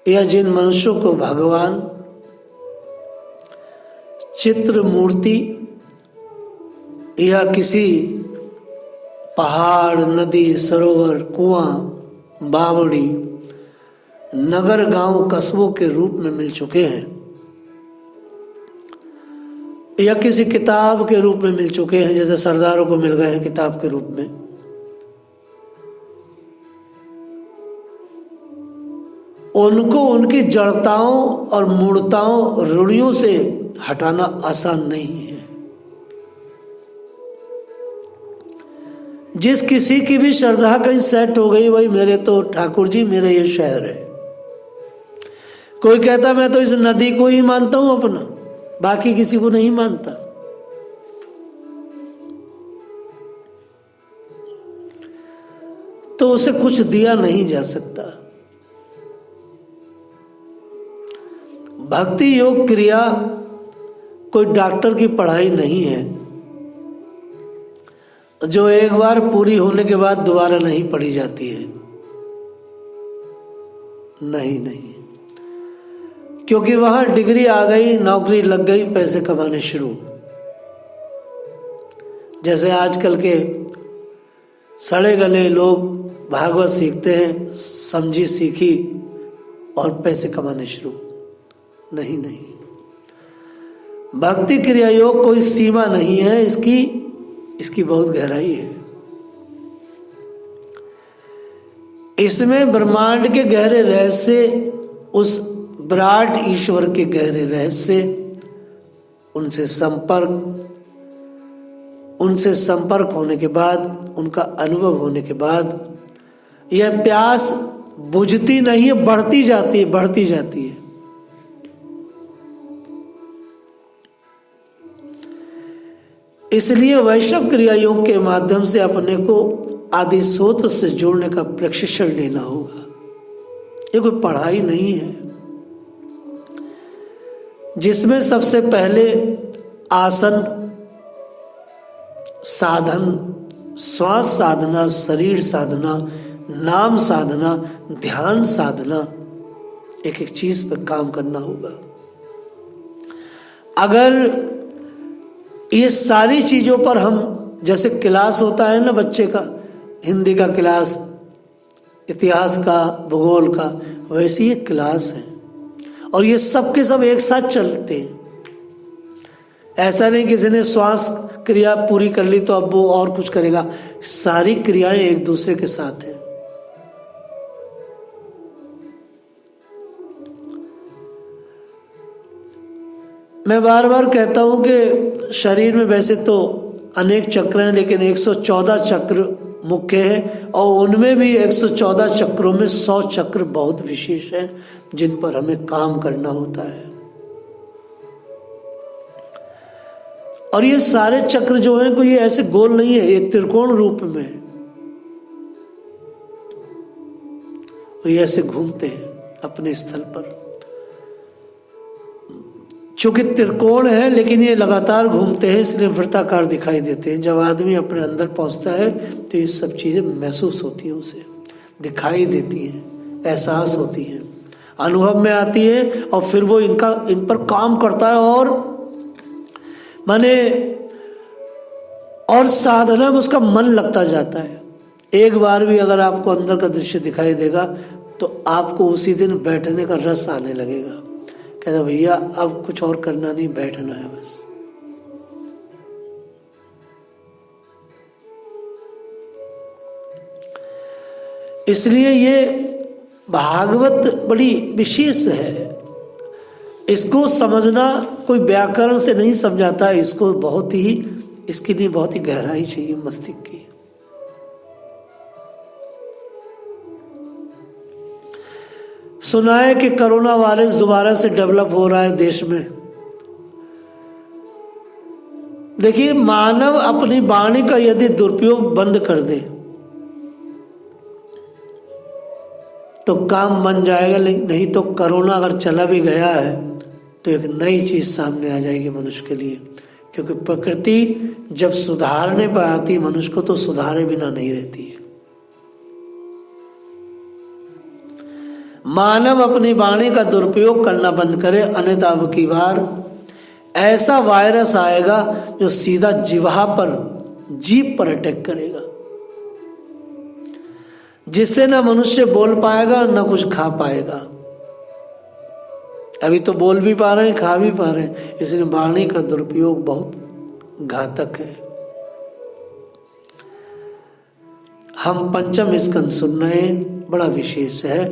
या जिन मनुष्यों को भगवान चित्र मूर्ति या किसी पहाड़, नदी, सरोवर, कुआं, बावड़ी, नगर, गांव, कस्बों के रूप में मिल चुके हैं या किसी किताब के रूप में मिल चुके हैं, जैसे सरदारों को मिल गए हैं किताब के रूप में, उनको उनकी जड़ताओं और मूढ़ताओं, रूढ़ियों से हटाना आसान नहीं है। जिस किसी की भी श्रद्धा कहीं सेट हो गई, भाई मेरे तो ठाकुर जी मेरा ये शहर है। कोई कहता मैं तो इस नदी को ही मानता हूं अपना, बाकी किसी को नहीं मानता। तो उसे कुछ दिया नहीं जा सकता। भक्ति योग क्रिया कोई डॉक्टर की पढ़ाई नहीं है जो एक बार पूरी होने के बाद दोबारा नहीं पढ़ी जाती है। नहीं नहीं, क्योंकि वहां डिग्री आ गई, नौकरी लग गई, पैसे कमाने शुरू। जैसे आजकल के सड़े गले लोग भागवत सीखते हैं, समझी सीखी और पैसे कमाने शुरू। नहीं नहीं, भक्ति क्रिया योग कोई सीमा नहीं है, इसकी बहुत गहराई है। इसमें ब्रह्मांड के गहरे रहस्य, उस विराट ईश्वर के गहरे रहस्य, उनसे संपर्क होने के बाद, उनका अनुभव होने के बाद यह प्यास बुझती नहीं है, बढ़ती जाती है। इसलिए वैष्णव क्रिया योग के माध्यम से अपने को आदि स्रोत से जोड़ने का प्रशिक्षण लेना होगा। ये कोई पढ़ाई नहीं है, जिसमें सबसे पहले आसन साधन, श्वास साधना, शरीर साधना, नाम साधना, ध्यान साधना, एक एक चीज पर काम करना होगा। अगर ये सारी चीजों पर हम, जैसे क्लास होता है ना बच्चे का, हिंदी का क्लास, इतिहास का, भूगोल का, वैसे ये क्लास है और ये सब के सब एक साथ चलते हैं। ऐसा नहीं किसी ने श्वास क्रिया पूरी कर ली तो अब वो और कुछ करेगा, सारी क्रियाएं एक दूसरे के साथ हैं। मैं बार बार कहता हूं कि शरीर में वैसे तो अनेक चक्र हैं, लेकिन 114 चक्र मुख्य हैं और उनमें भी 114 चक्रों में 100 चक्र बहुत विशेष हैं जिन पर हमें काम करना होता है। और ये सारे चक्र जो हैं कोई ऐसे गोल नहीं है, ये त्रिकोण रूप में है, ये ऐसे घूमते हैं अपने स्थल पर। चूंकि त्रिकोण है लेकिन ये लगातार घूमते हैं, इसलिए वृत्ताकार दिखाई देते हैं। जब आदमी अपने अंदर पहुंचता है तो ये सब चीजें महसूस होती हैं, उसे दिखाई देती हैं, एहसास होती हैं, अनुभव में आती है और फिर वो इन पर काम करता है और माने और साधना में उसका मन लगता जाता है। एक बार भी अगर आपको अंदर का दृश्य दिखाई देगा तो आपको उसी दिन बैठने का रस आने लगेगा। कहता भैया अब कुछ और करना नहीं, बैठना है बस। इसलिए ये भागवत बड़ी विशेष है। इसको समझना कोई व्याकरण से नहीं समझाता, इसको इसके लिए बहुत ही गहराई चाहिए मस्तिष्क की। सुना है कि कोरोना वायरस दोबारा से डेवलप हो रहा है देश में। देखिए, मानव अपनी वाणी का यदि दुरुपयोग बंद कर दे तो काम बन जाएगा, नहीं तो कोरोना अगर चला भी गया है तो एक नई चीज सामने आ जाएगी मनुष्य के लिए। क्योंकि प्रकृति जब सुधारने पर आती मनुष्य को तो सुधारे बिना नहीं रहती है। मानव अपनी वाणी का दुरुपयोग करना बंद करे, अन्यथा अब की बार ऐसा वायरस आएगा जो सीधा जिह्वा पर, जीभ पर अटैक करेगा, जिससे ना मनुष्य बोल पाएगा ना कुछ खा पाएगा। अभी तो बोल भी पा रहे हैं, खा भी पा रहे हैं, इसलिए वाणी का दुरुपयोग बहुत घातक है। हम पंचम स्कंद सुन रहे हैं, बड़ा विशेष है।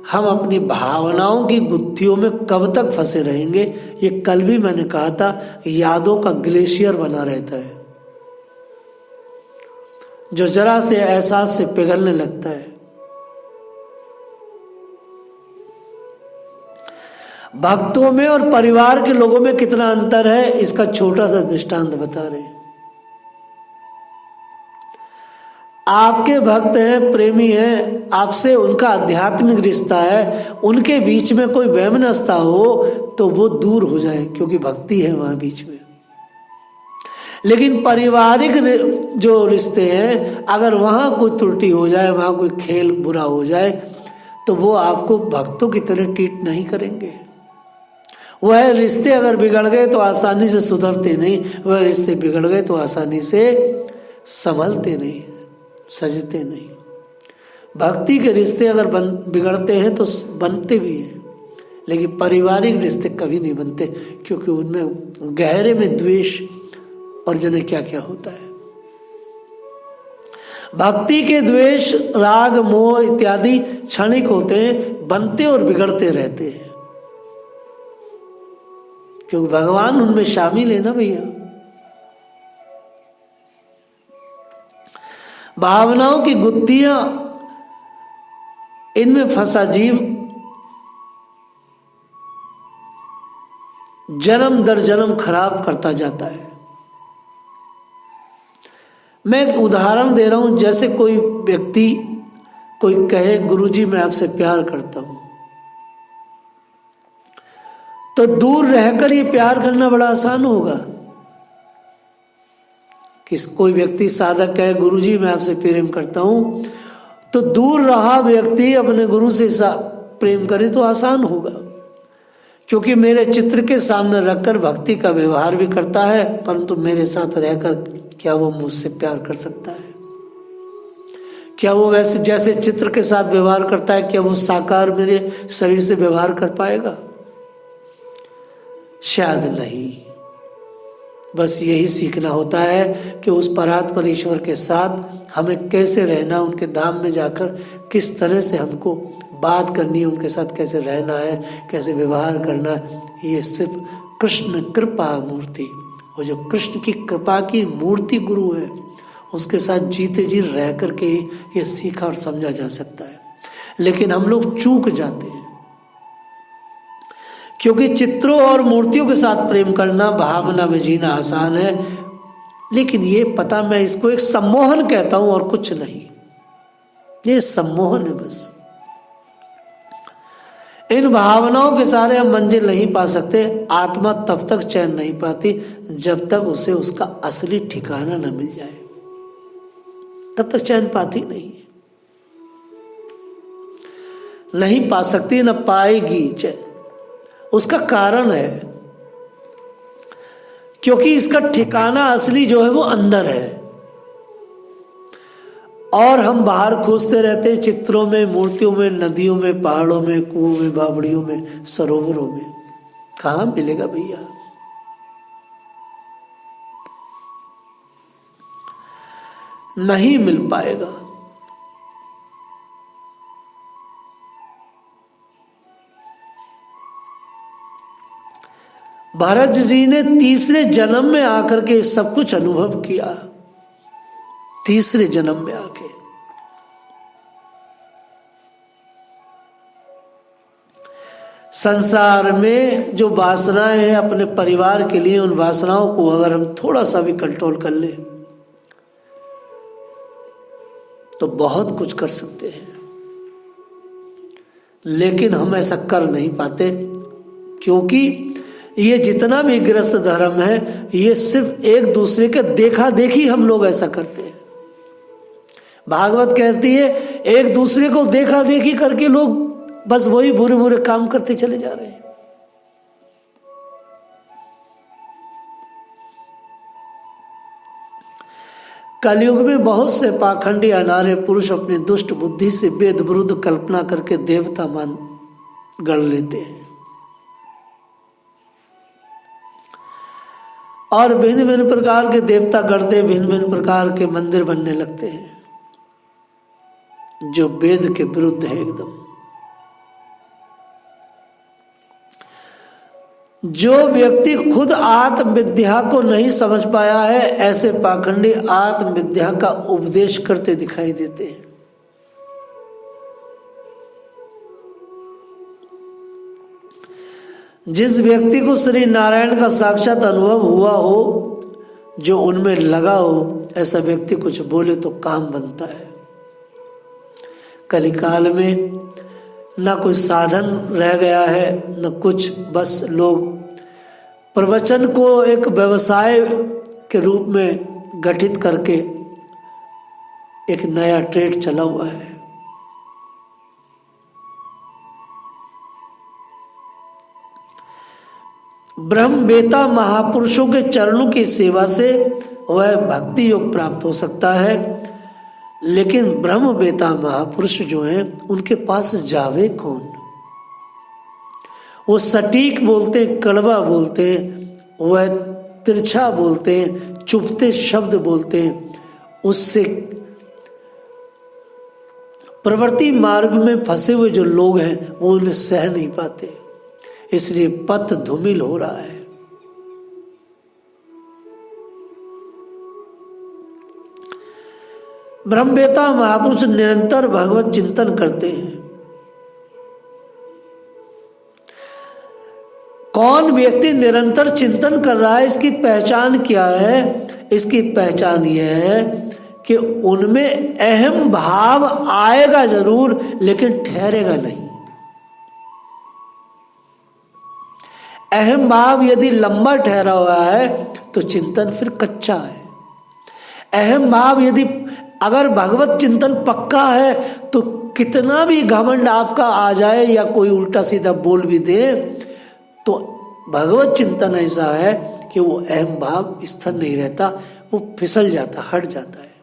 हम अपनी भावनाओं की गुत्थियों में कब तक फंसे रहेंगे? ये कल भी मैंने कहा था, यादों का ग्लेशियर बना रहता है जो जरा से एहसास से पिघलने लगता है। भक्तों में और परिवार के लोगों में कितना अंतर है, इसका छोटा सा दृष्टांत बता रहे हैं। आपके भक्त हैं, प्रेमी हैं, आपसे उनका आध्यात्मिक रिश्ता है, उनके बीच में कोई वैमनस्यता हो तो वो दूर हो जाए, क्योंकि भक्ति है वहां बीच में। लेकिन पारिवारिक जो रिश्ते हैं, अगर वहां कोई त्रुटि हो जाए, वहां कोई खेल बुरा हो जाए, तो वो आपको भक्तों की तरह ट्रीट नहीं करेंगे। वह रिश्ते अगर बिगड़ गए तो आसानी से सुधरते नहीं, वह रिश्ते बिगड़ गए तो आसानी से संभलते नहीं, सजते नहीं। भक्ति के रिश्ते अगर बिगड़ते हैं तो बनते भी हैं, लेकिन पारिवारिक रिश्ते कभी नहीं बनते, क्योंकि उनमें गहरे में द्वेष और जाने क्या क्या होता है। भक्ति के द्वेष, राग, मोह इत्यादि क्षणिक होते हैं, बनते और बिगड़ते रहते हैं, क्योंकि भगवान उनमें शामिल है ना भैया। भावनाओं की गुत्थियां, इनमें फंसा जीव जन्म दर जन्म खराब करता जाता है। मैं एक उदाहरण दे रहा हूं, जैसे कोई व्यक्ति कोई कहे गुरुजी मैं आपसे प्यार करता हूं, तो दूर रहकर ये प्यार करना बड़ा आसान होगा। किस कोई व्यक्ति साधक कहे गुरुजी मैं आपसे प्रेम करता हूं, तो दूर रहा व्यक्ति अपने गुरु से प्रेम करे तो आसान होगा, क्योंकि मेरे चित्र के सामने रखकर भक्ति का व्यवहार भी करता है, परंतु मेरे साथ रहकर क्या वो मुझसे प्यार कर सकता है? क्या वो वैसे जैसे चित्र के साथ व्यवहार करता है, क्या वो साकार मेरे शरीर से व्यवहार कर पाएगा? शायद नहीं। बस यही सीखना होता है कि उस परात्पर ईश्वर के साथ हमें कैसे रहना, उनके धाम में जाकर किस तरह से हमको बात करनी है, उनके साथ कैसे रहना है, कैसे व्यवहार करना है। ये सिर्फ कृष्ण कृपा मूर्ति, वो जो कृष्ण की कृपा की मूर्ति गुरु है, उसके साथ जीते जी रह करके ये सीखा और समझा जा सकता है। लेकिन हम लोग चूक जाते हैं, क्योंकि चित्रों और मूर्तियों के साथ प्रेम करना, भावना में जीना आसान है, लेकिन ये पता, मैं इसको एक सम्मोहन कहता हूं और कुछ नहीं, ये सम्मोहन है बस। इन भावनाओं के सारे हम मंजिल नहीं पा सकते। आत्मा तब तक चैन नहीं पाती जब तक उसे उसका असली ठिकाना न मिल जाए, तब तक चैन पाती नहीं पा सकती, न पाएगी चैन। उसका कारण है क्योंकि इसका ठिकाना असली जो है वो अंदर है, और हम बाहर खोजते रहते हैं चित्रों में, मूर्तियों में, नदियों में, पहाड़ों में, कुओं में, बावड़ियों में, सरोवरों में। कहां मिलेगा भैया? नहीं मिल पाएगा। भरत जी ने तीसरे जन्म में आकर के सब कुछ अनुभव किया, तीसरे जन्म में आके। संसार में जो वासनाएं हैं अपने परिवार के लिए, उन वासनाओं को अगर हम थोड़ा सा भी कंट्रोल कर ले तो बहुत कुछ कर सकते हैं, लेकिन हम ऐसा कर नहीं पाते, क्योंकि ये जितना भी गृहस्थ धर्म है, ये सिर्फ एक दूसरे के देखा देखी हम लोग ऐसा करते हैं। भागवत कहती है एक दूसरे को देखा देखी करके लोग बस वही बुरे बुरे काम करते चले जा रहे हैं। कलयुग में बहुत से पाखंडी अनार्य पुरुष अपनी दुष्ट बुद्धि से वेद विरुद्ध कल्पना करके देवता मान गढ़ लेते हैं और भिन्न भिन्न प्रकार के देवता गढ़ते, भिन्न भिन्न प्रकार के मंदिर बनने लगते हैं जो वेद के विरुद्ध है एकदम। जो व्यक्ति खुद आत्मविद्या को नहीं समझ पाया है, ऐसे पाखंडी आत्मविद्या का उपदेश करते दिखाई देते हैं। जिस व्यक्ति को श्री नारायण का साक्षात अनुभव हुआ हो, जो उनमें लगा हो, ऐसा व्यक्ति कुछ बोले तो काम बनता है। कलिकाल में न कुछ साधन रह गया है न कुछ, बस लोग प्रवचन को एक व्यवसाय के रूप में गठित करके एक नया ट्रेड चला हुआ है। ब्रह्मवेता महापुरुषों के चरणों की सेवा से वह भक्ति योग प्राप्त हो सकता है, लेकिन ब्रह्मवेता महापुरुष जो हैं उनके पास जावे कौन? वो सटीक बोलते, कड़वा बोलते, वह तिरछा बोलते, चुभते शब्द बोलते, उससे प्रवृत्ति मार्ग में फंसे हुए जो लोग हैं वो उन्हें सह नहीं पाते, इसलिए पथ धूमिल हो रहा है। ब्रह्मवेता महापुरुष निरंतर भगवत चिंतन करते हैं। कौन व्यक्ति निरंतर चिंतन कर रहा है, इसकी पहचान क्या है? इसकी पहचान यह है कि उनमें अहम भाव आएगा जरूर, लेकिन ठहरेगा नहीं। अहम भाव यदि लंबा ठहरा हुआ है तो चिंतन फिर कच्चा है। अहम भाव यदि अगर भगवत चिंतन पक्का है तो कितना भी घमंड आपका आ जाए या कोई उल्टा सीधा बोल भी दे, तो भगवत चिंतन ऐसा है कि वो अहम भाव स्थिर नहीं रहता, वो फिसल जाता, हट जाता है।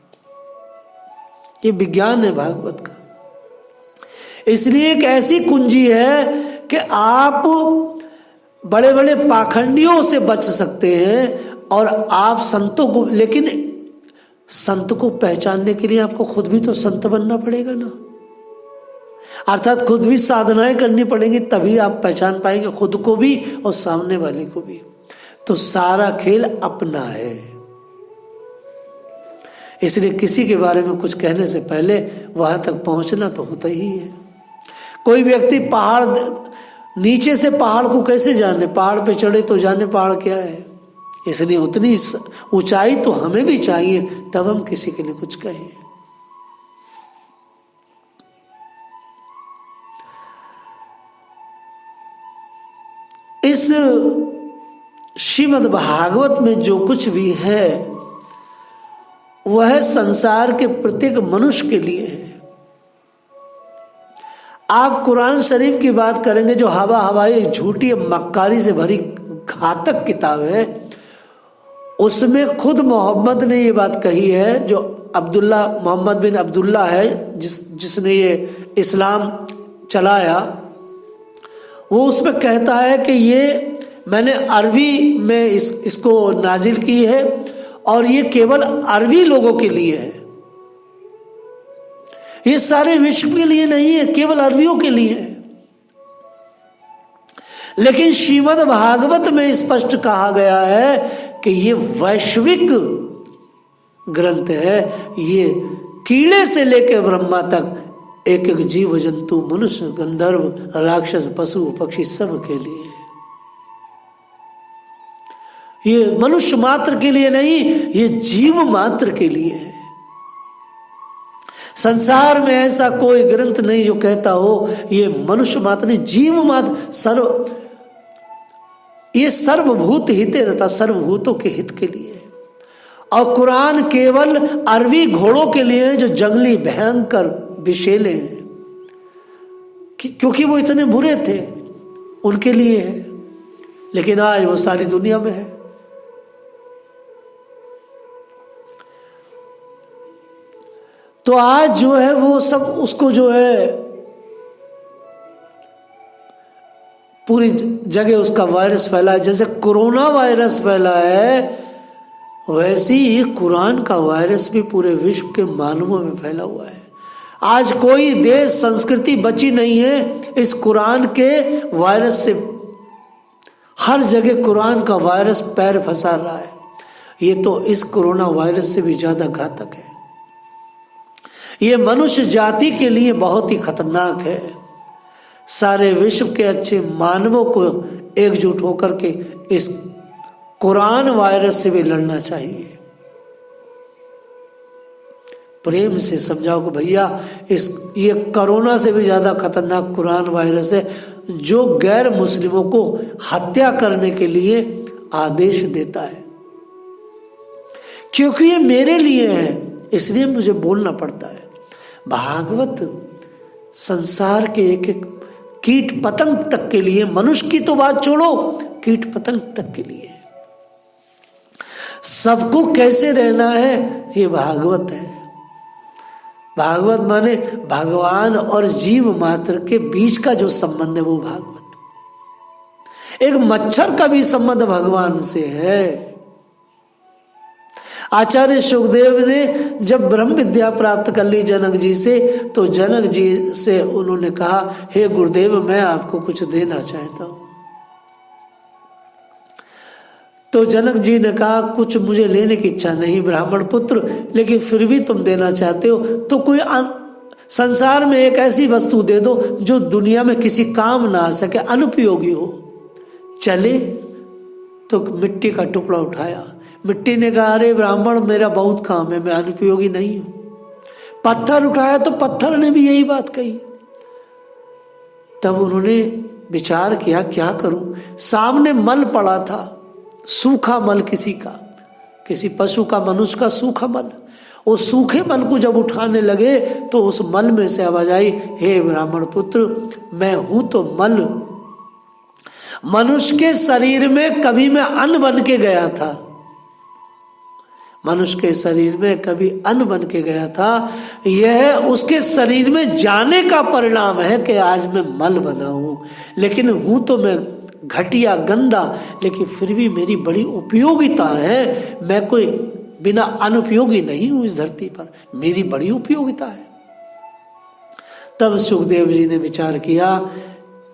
ये विज्ञान है भागवत का। इसलिए एक ऐसी कुंजी है कि आप बड़े बड़े पाखंडियों से बच सकते हैं और आप संतों को, लेकिन संत को पहचानने के लिए आपको खुद भी तो संत बनना पड़ेगा ना, अर्थात खुद भी साधनाएं करनी पड़ेंगी, तभी आप पहचान पाएंगे खुद को भी और सामने वाले को भी। तो सारा खेल अपना है, इसलिए किसी के बारे में कुछ कहने से पहले वहां तक पहुंचना तो होता ही है। कोई व्यक्ति नीचे से पहाड़ को कैसे जाने, पहाड़ पे चढ़े तो जाने पहाड़ क्या है। इसलिए उतनी ऊंचाई तो हमें भी चाहिए, तब हम किसी के लिए कुछ कहें। इस श्रीमद् भागवत में जो कुछ भी है वह संसार के प्रत्येक मनुष्य के लिए है। आप कुरान शरीफ की बात करेंगे जो हवाई झूठी मक्कारी से भरी घातक किताब है, उसमें खुद मोहम्मद ने ये बात कही है, जो मोहम्मद बिन अब्दुल्ला है जिसने ये इस्लाम चलाया, वो उसमें कहता है कि ये मैंने अरबी में इसको नाजिल की है और ये केवल अरबी लोगों के लिए है, ये सारे विश्व के लिए नहीं है, केवल अरबियों के लिए है। लेकिन श्रीमद् भागवत में स्पष्ट कहा गया है कि ये वैश्विक ग्रंथ है, ये कीड़े से लेकर ब्रह्मा तक एक एक जीव जंतु, मनुष्य, गंधर्व, राक्षस, पशु पक्षी सब के लिए है। ये मनुष्य मात्र के लिए नहीं, ये जीव मात्र के लिए है। संसार में ऐसा कोई ग्रंथ नहीं जो कहता हो ये मनुष्य मात्र नहीं, जीव मात्र, ये सर्वभूत हिते रहता, सर्वभूतों के हित के लिए है। और कुरान केवल अरबी घोड़ों के लिए है जो जंगली भयंकर विषैले हैं, क्योंकि वो इतने बुरे थे, उनके लिए है, लेकिन आज वो सारी दुनिया में है। तो आज जो है वो सब उसको जो है पूरी जगह उसका वायरस फैला है। जैसे कोरोना वायरस फैला है, वैसे ही कुरान का वायरस भी पूरे विश्व के मानवों में फैला हुआ है। आज कोई देश संस्कृति बची नहीं है इस कुरान के वायरस से। हर जगह कुरान का वायरस पैर फंसा रहा है। ये तो इस कोरोना वायरस से भी ज्यादा घातक है। ये मनुष्य जाति के लिए बहुत ही खतरनाक है। सारे विश्व के अच्छे मानवों को एकजुट होकर के इस कुरान वायरस से भी लड़ना चाहिए। प्रेम से समझाओ कि भैया ये कोरोना से भी ज्यादा खतरनाक कुरान वायरस है, जो गैर मुस्लिमों को हत्या करने के लिए आदेश देता है। क्योंकि ये मेरे लिए है, इसलिए मुझे बोलना पड़ता है। भागवत संसार के एक एक कीट पतंग तक के लिए, मनुष्य की तो बात छोड़ो, कीट पतंग तक के लिए सबको कैसे रहना है, ये भागवत है। भागवत माने भगवान और जीव मात्र के बीच का जो संबंध है वो भागवत। एक मच्छर का भी संबंध भगवान से है। आचार्य सुखदेव ने जब ब्रह्म विद्या प्राप्त कर ली जनक जी से, तो जनक जी से उन्होंने कहा, हे गुरुदेव मैं आपको कुछ देना चाहता हूं। तो जनक जी ने कहा, कुछ मुझे लेने की इच्छा नहीं ब्राह्मण पुत्र, लेकिन फिर भी तुम देना चाहते हो तो कोई संसार में एक ऐसी वस्तु दे दो जो दुनिया में किसी काम ना आ सके, अनुपयोगी हो। चले तो मिट्टी का टुकड़ा उठाया। मिट्टी ने कहा, अरे ब्राह्मण मेरा बहुत काम है, मैं अनुपयोगी नहीं हूं। पत्थर उठाया तो पत्थर ने भी यही बात कही। तब उन्होंने विचार किया, क्या करूं। सामने मल पड़ा था, सूखा मल किसी का, किसी पशु का, मनुष्य का सूखा मल। वो सूखे मल को जब उठाने लगे तो उस मल में से आवाज आई, हे ब्राह्मण पुत्र मैं हूं तो मल। मनुष्य के शरीर में कभी मैं अन्न बन के गया था, मनुष्य के शरीर में कभी अन्न बन के गया था। यह उसके शरीर में जाने का परिणाम है कि आज मैं मल बना हूं, लेकिन हूं तो मैं घटिया गंदा, लेकिन फिर भी मेरी बड़ी उपयोगिता है। मैं कोई बिना अनुपयोगी नहीं हूं इस धरती पर, मेरी बड़ी उपयोगिता है। तब सुखदेव जी ने विचार किया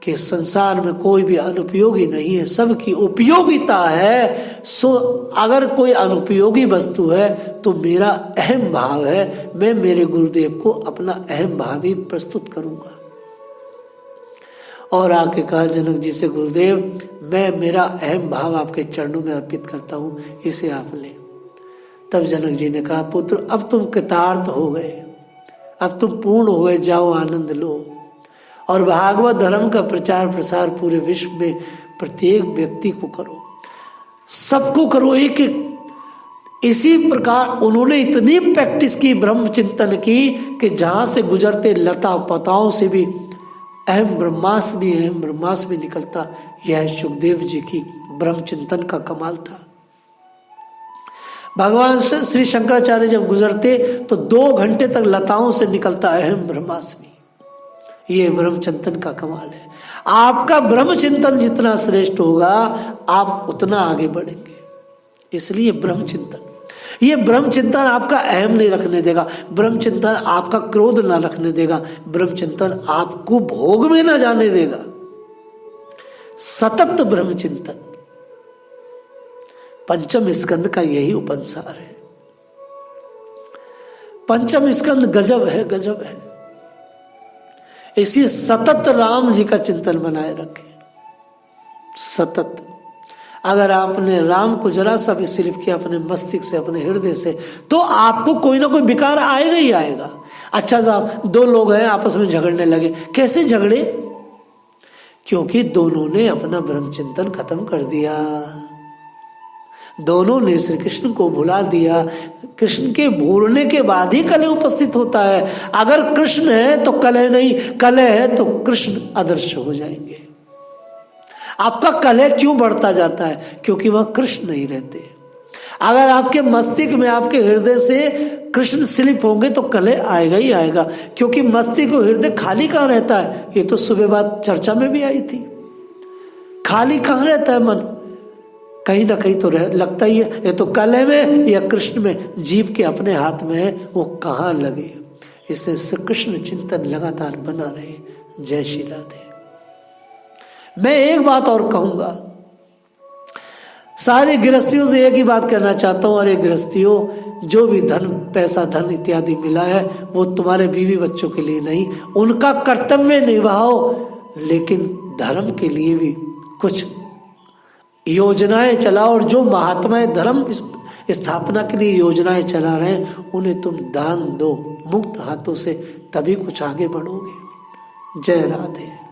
कि संसार में कोई भी अनुपयोगी नहीं है, सबकी उपयोगिता है। सो अगर कोई अनुपयोगी वस्तु है तो मेरा अहम भाव है, मैं मेरे गुरुदेव को अपना अहम भाव ही प्रस्तुत करूंगा। और आके कहा जनक जी से, गुरुदेव मैं मेरा अहम भाव आपके चरणों में अर्पित करता हूं, इसे आप लें। तब जनक जी ने कहा, पुत्र अब तुम कृतार्थ हो गए, अब तुम पूर्ण हो गए, जाओ आनंद लो और भागवत धर्म का प्रचार प्रसार पूरे विश्व में प्रत्येक व्यक्ति को करो, सबको करो, एक एक। इसी प्रकार उन्होंने इतनी प्रैक्टिस की, ब्रह्म चिंतन की, कि जहां से गुजरते लता पताओं से भी अहम ब्रह्मास्मि निकलता। यह सुखदेव जी की ब्रह्म चिंतन का कमाल था। भगवान श्री शंकराचार्य जब गुजरते तो 2 घंटे तक लताओं से निकलता अहम ब्रह्मास्मि। ये ब्रह्म चिंतन का कमाल है। आपका ब्रह्म चिंतन जितना श्रेष्ठ होगा आप उतना आगे बढ़ेंगे। इसलिए ब्रह्म चिंतन, ये ब्रह्म चिंतन आपका अहम नहीं रखने देगा, ब्रह्म चिंतन आपका क्रोध ना रखने देगा, ब्रह्म चिंतन आपको भोग में ना जाने देगा। सतत ब्रह्म चिंतन पंचम स्कंद का यही उपंसार है। पंचम स्कंद गजब है, गजब है। इसी सतत राम जी का चिंतन बनाए रखें, सतत। अगर आपने राम को जरा सा भी स्लिप किया अपने मस्तिष्क से, अपने हृदय से, तो आपको कोई ना कोई विकार आएगा ही आएगा। अच्छा साहब 2 लोग हैं आपस में झगड़ने लगे, कैसे झगड़े? क्योंकि दोनों ने अपना ब्रह्म चिंतन खत्म कर दिया, दोनों ने श्री कृष्ण को भुला दिया। कृष्ण के भूलने के बाद ही कलह उपस्थित होता है। अगर कृष्ण है तो कलह नहीं, कलह है तो कृष्ण अदृश्य हो जाएंगे। आपका कलह क्यों बढ़ता जाता है? क्योंकि वह कृष्ण नहीं रहते। अगर आपके मस्तिष्क में, आपके हृदय से कृष्ण स्लिप होंगे तो कलह आएगा ही आएगा, क्योंकि मस्तिष्क और हृदय खाली कहाँ रहता है? ये तो सुबह बात चर्चा में भी आई थी। खाली कहाँ रहता है मन? कहीं ना कहीं तो लगता ही है, ये तो कलह में या कृष्ण में, जीव के अपने हाथ में है वो कहाँ लगे। इससे श्री कृष्ण चिंतन लगातार बना रहे। जय श्री राधे। मैं एक बात और कहूंगा, सारी गृहस्थियों से एक ही बात कहना चाहता हूं। अरे गृहस्थियों, जो भी धन, पैसा, धन इत्यादि मिला है वो तुम्हारे बीवी बच्चों के लिए नहीं, उनका कर्तव्य निभाओ, लेकिन धर्म के लिए भी कुछ योजनाएं चलाओ। और जो महात्माएं धर्म स्थापना के लिए योजनाएं चला रहे हैं उन्हें तुम दान दो मुक्त हाथों से, तभी कुछ आगे बढ़ोगे। जय राधे।